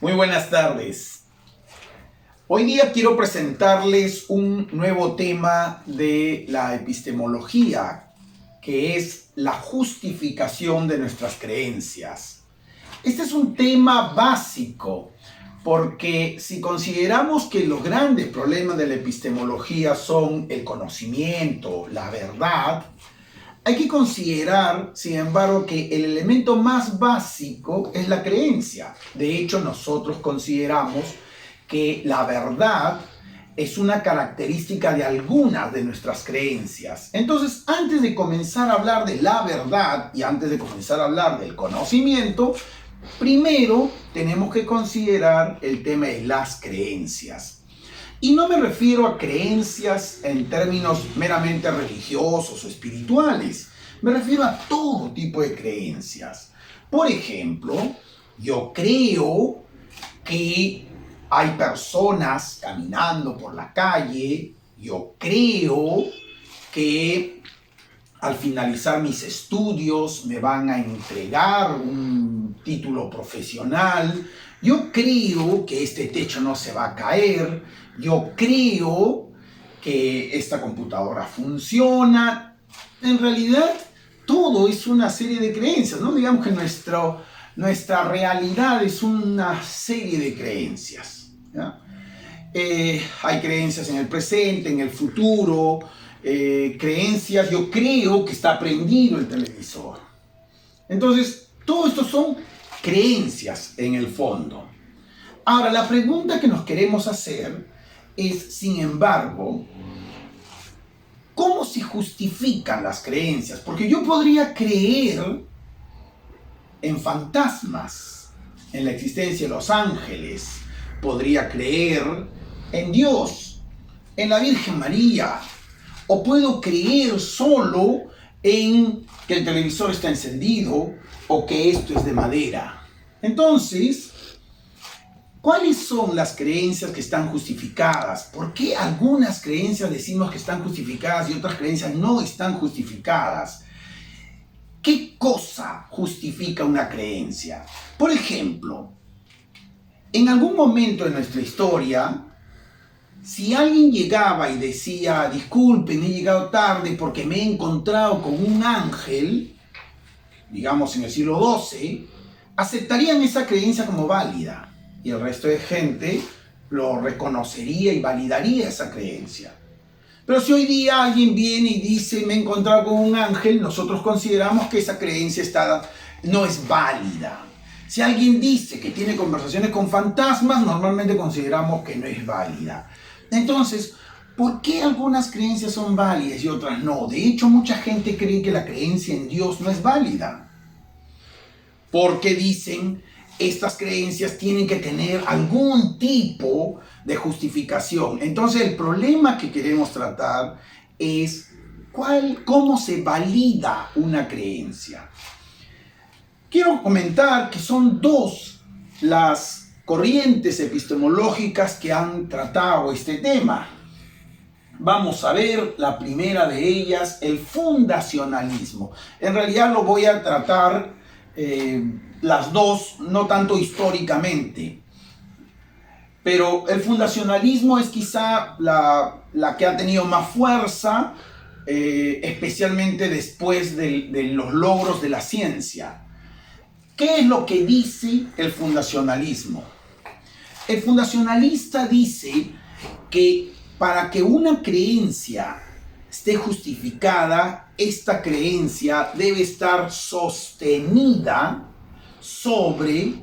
Muy buenas tardes. Hoy día quiero presentarles un nuevo tema de la epistemología, que es la justificación de nuestras creencias. Este es un tema básico, porque si consideramos que los grandes problemas de la epistemología son el conocimiento, la verdad, hay que considerar, sin embargo, que el elemento más básico es la creencia. De hecho, nosotros consideramos que la verdad es una característica de algunas de nuestras creencias. Entonces, antes de comenzar a hablar de la verdad y antes de comenzar a hablar del conocimiento, primero tenemos que considerar el tema de las creencias. Y no me refiero a creencias en términos meramente religiosos o espirituales. Me refiero a todo tipo de creencias. Por ejemplo, yo creo que hay personas caminando por la calle. Yo creo que al finalizar mis estudios me van a entregar un título profesional. Yo creo que este techo no se va a caer. Yo creo que esta computadora funciona. En realidad, todo es una serie de creencias, ¿no? Digamos que nuestra realidad es una serie de creencias, ¿ya? Hay creencias en el presente, en el futuro, creencias, yo creo que está prendido el televisor. Entonces, todo esto son creencias en el fondo. Ahora, la pregunta que nos queremos hacer es, sin embargo, ¿cómo se justifican las creencias? Porque yo podría creer en fantasmas, en la existencia de los ángeles, podría creer en Dios, en la Virgen María, o puedo creer solo en que el televisor está encendido o que esto es de madera. Entonces, ¿cuáles son las creencias que están justificadas? ¿Por qué algunas creencias decimos que están justificadas y otras creencias no están justificadas? ¿Qué cosa justifica una creencia? Por ejemplo, en algún momento de nuestra historia, si alguien llegaba y decía, disculpen, he llegado tarde porque me he encontrado con un ángel, digamos en el siglo XII, aceptarían esa creencia como válida. Y el resto de gente lo reconocería y validaría esa creencia. Pero si hoy día alguien viene y dice, me he encontrado con un ángel, nosotros consideramos que esa creencia no es válida. Si alguien dice que tiene conversaciones con fantasmas, normalmente consideramos que no es válida. Entonces, ¿por qué algunas creencias son válidas y otras no? De hecho, mucha gente cree que la creencia en Dios no es válida. Porque dicen, estas creencias tienen que tener algún tipo de justificación. Entonces, el problema que queremos tratar es cómo se valida una creencia. Quiero comentar que son dos las corrientes epistemológicas que han tratado este tema. Vamos a ver la primera de ellas, el fundacionalismo. En realidad lo voy a tratar las dos, no tanto históricamente, pero el fundacionalismo es quizá la que ha tenido más fuerza, especialmente después de los logros de la ciencia. ¿Qué es lo que dice el fundacionalismo? El fundacionalista dice que para que una creencia esté justificada, esta creencia debe estar sostenida sobre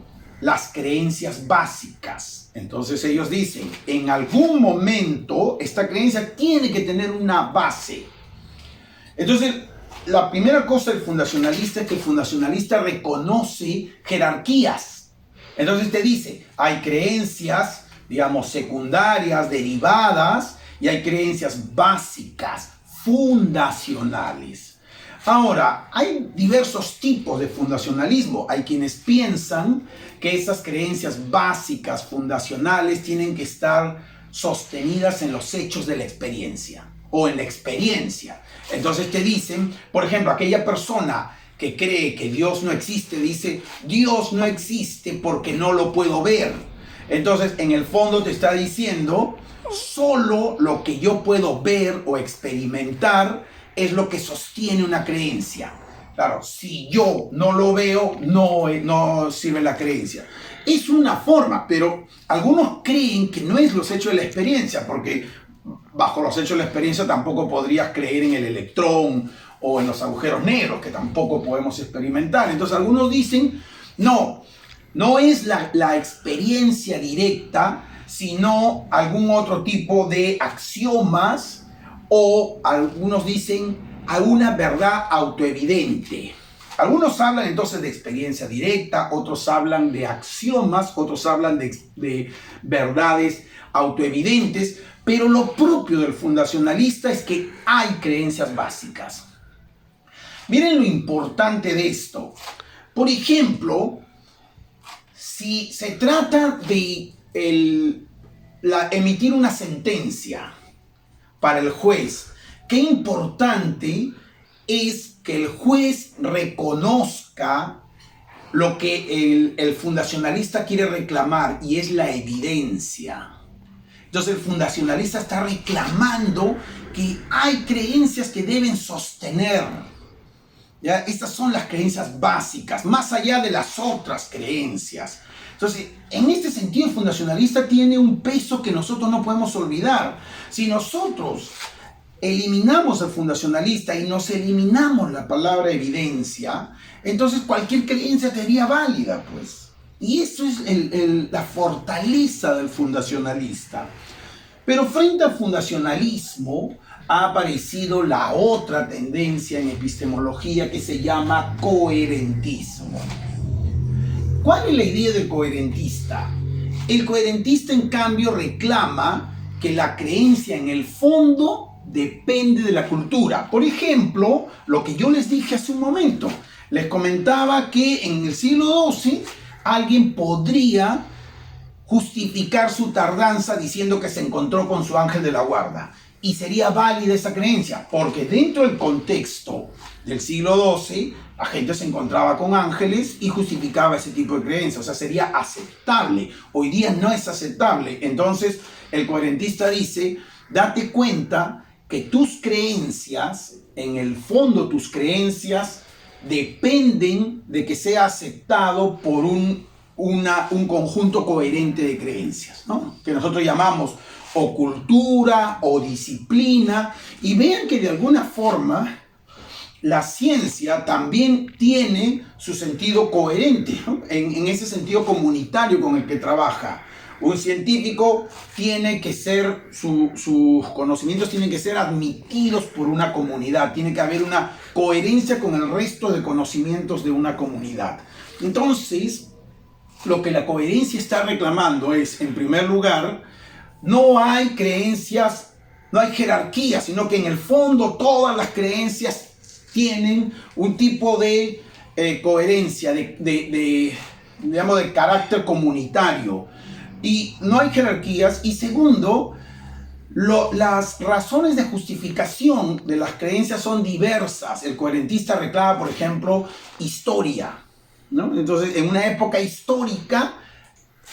las creencias básicas. Entonces ellos dicen, en algún momento esta creencia tiene que tener una base. Entonces, la primera cosa del fundacionalista es que el fundacionalista reconoce jerarquías. Entonces te dice, hay creencias, digamos, secundarias, derivadas, y hay creencias básicas, fundacionales. Ahora, hay diversos tipos de fundacionalismo. Hay quienes piensan que esas creencias básicas, fundacionales, tienen que estar sostenidas en los hechos de la experiencia o en la experiencia. Entonces te dicen, por ejemplo, aquella persona que cree que Dios no existe, dice, Dios no existe porque no lo puedo ver. Entonces, en el fondo te está diciendo, solo lo que yo puedo ver o experimentar es lo que sostiene una creencia. Claro, si yo no lo veo, no sirve la creencia. Es una forma, pero algunos creen que no es los hechos de la experiencia, porque bajo los hechos de la experiencia tampoco podrías creer en el electrón o en los agujeros negros, que tampoco podemos experimentar. Entonces algunos dicen, no es la experiencia directa, sino algún otro tipo de axiomas, o algunos dicen alguna verdad autoevidente. Algunos hablan entonces de experiencia directa, otros hablan de axiomas, otros hablan de verdades autoevidentes, pero lo propio del fundacionalista es que hay creencias básicas. Miren lo importante de esto. Por ejemplo, si se trata de emitir una sentencia para el juez, qué importante es que el juez reconozca lo que el fundacionalista quiere reclamar, y es la evidencia. Entonces el fundacionalista está reclamando que hay creencias que deben sostener. ¿Ya? Estas son las creencias básicas, más allá de las otras creencias. Entonces, en este sentido, el fundacionalista tiene un peso que nosotros no podemos olvidar. Si nosotros eliminamos al fundacionalista y nos eliminamos la palabra evidencia, entonces cualquier creencia sería válida, pues. Y eso es la fortaleza del fundacionalista. Pero frente al fundacionalismo ha aparecido la otra tendencia en epistemología que se llama coherentismo. ¿Cuál es la idea del coherentista? El coherentista, en cambio, reclama que la creencia en el fondo depende de la cultura. Por ejemplo, lo que yo les dije hace un momento. Les comentaba que en el siglo XII alguien podría justificar su tardanza diciendo que se encontró con su ángel de la guarda. Y sería válida esa creencia, porque dentro del contexto del siglo XII, la gente se encontraba con ángeles y justificaba ese tipo de creencias. O sea, sería aceptable. Hoy día no es aceptable. Entonces, el coherentista dice, date cuenta que tus creencias, en el fondo tus creencias, dependen de que sea aceptado por un conjunto coherente de creencias, ¿no? Que nosotros llamamos o cultura o disciplina, y vean que de alguna forma la ciencia también tiene su sentido coherente, ¿no? En ese sentido comunitario con el que trabaja. Un científico tiene que ser, sus conocimientos tienen que ser admitidos por una comunidad, tiene que haber una coherencia con el resto de conocimientos de una comunidad. Entonces, lo que la coherencia está reclamando es, en primer lugar, no hay creencias, no hay jerarquía, sino que en el fondo todas las creencias tienen un tipo de coherencia, digamos, de carácter comunitario. Y no hay jerarquías. Y segundo, las razones de justificación de las creencias son diversas. El coherentista reclama, por ejemplo, historia, ¿no? Entonces, en una época histórica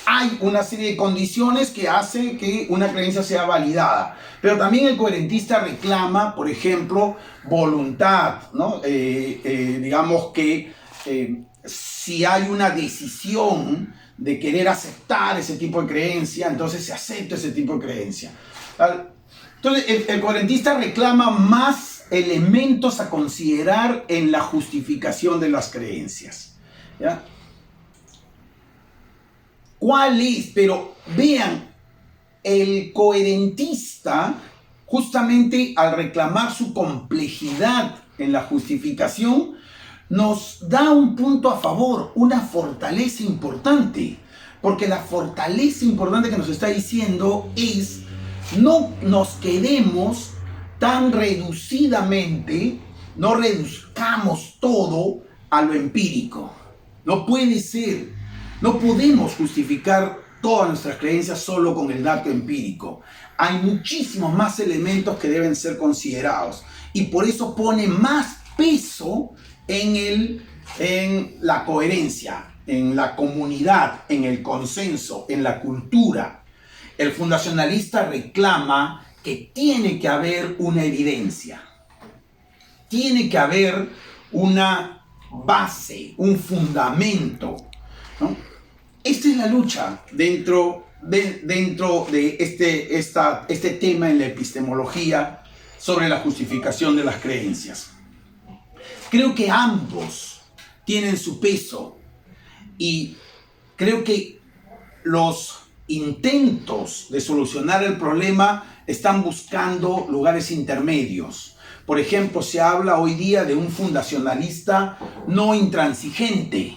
hay una serie de condiciones que hacen que una creencia sea validada. Pero también el coherentista reclama, por ejemplo, voluntad, ¿no? Digamos que si hay una decisión de querer aceptar ese tipo de creencia, entonces se acepta ese tipo de creencia. Entonces, el coherentista reclama más elementos a considerar en la justificación de las creencias, ¿ya? ¿Cuál es? Pero vean, el coherentista, justamente al reclamar su complejidad en la justificación, nos da un punto a favor, una fortaleza importante. Porque la fortaleza importante que nos está diciendo es, no nos quedemos tan reducidamente, no reduzcamos todo a lo empírico. No puede ser. No podemos justificar todas nuestras creencias solo con el dato empírico. Hay muchísimos más elementos que deben ser considerados. Y por eso pone más peso en la coherencia, en la comunidad, en el consenso, en la cultura. El fundacionalista reclama que tiene que haber una evidencia, tiene que haber una base, un fundamento, ¿no? Esta es la lucha dentro de este tema en la epistemología sobre la justificación de las creencias. Creo que ambos tienen su peso y creo que los intentos de solucionar el problema están buscando lugares intermedios. Por ejemplo, se habla hoy día de un fundacionalista no intransigente,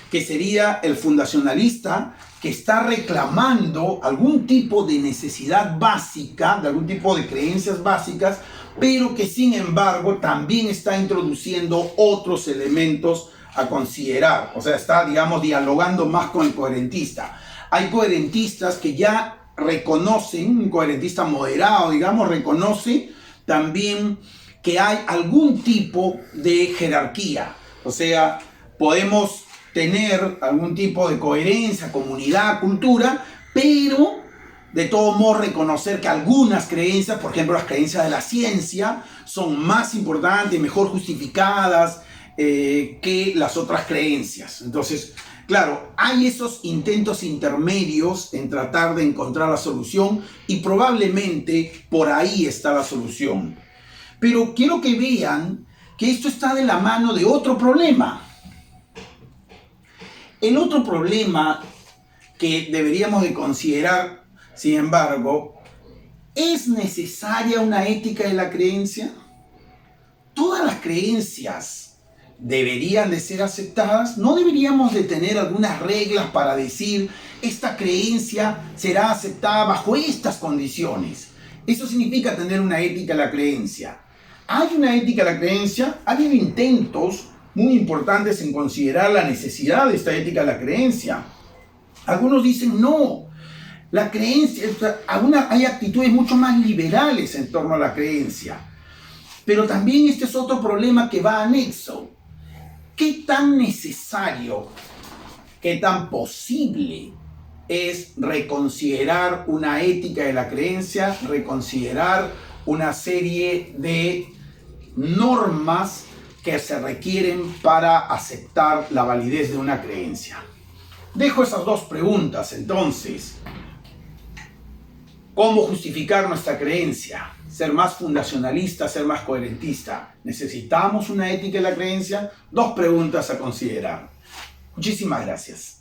que sería el fundacionalista que está reclamando algún tipo de necesidad básica, de algún tipo de creencias básicas, pero que sin embargo también está introduciendo otros elementos a considerar. O sea, está, digamos, dialogando más con el coherentista. Hay coherentistas que ya reconocen, un coherentista moderado, digamos, reconoce también que hay algún tipo de jerarquía. O sea, podemos tener algún tipo de coherencia, comunidad, cultura, pero de todo modo reconocer que algunas creencias, por ejemplo las creencias de la ciencia, son más importantes y mejor justificadas que las otras creencias. Entonces, claro, hay esos intentos intermedios en tratar de encontrar la solución y probablemente por ahí está la solución. Pero quiero que vean que esto está de la mano de otro problema. El otro problema que deberíamos de considerar, sin embargo, ¿es necesaria una ética de la creencia? ¿Todas las creencias deberían de ser aceptadas? ¿No deberíamos de tener algunas reglas para decir esta creencia será aceptada bajo estas condiciones? Eso significa tener una ética de la creencia. ¿Hay una ética de la creencia? Ha habido intentos muy importantes en considerar la necesidad de esta ética de la creencia. Algunos dicen no, la creencia, hay actitudes mucho más liberales en torno a la creencia. Pero también este es otro problema que va anexo. ¿Qué tan necesario, qué tan posible es reconsiderar una ética de la creencia, reconsiderar una serie de normas que se requieren para aceptar la validez de una creencia? Dejo esas dos preguntas entonces. ¿Cómo justificar nuestra creencia? ¿Ser más fundacionalista, ser más coherentista? ¿Necesitamos una ética de la creencia? Dos preguntas a considerar. Muchísimas gracias.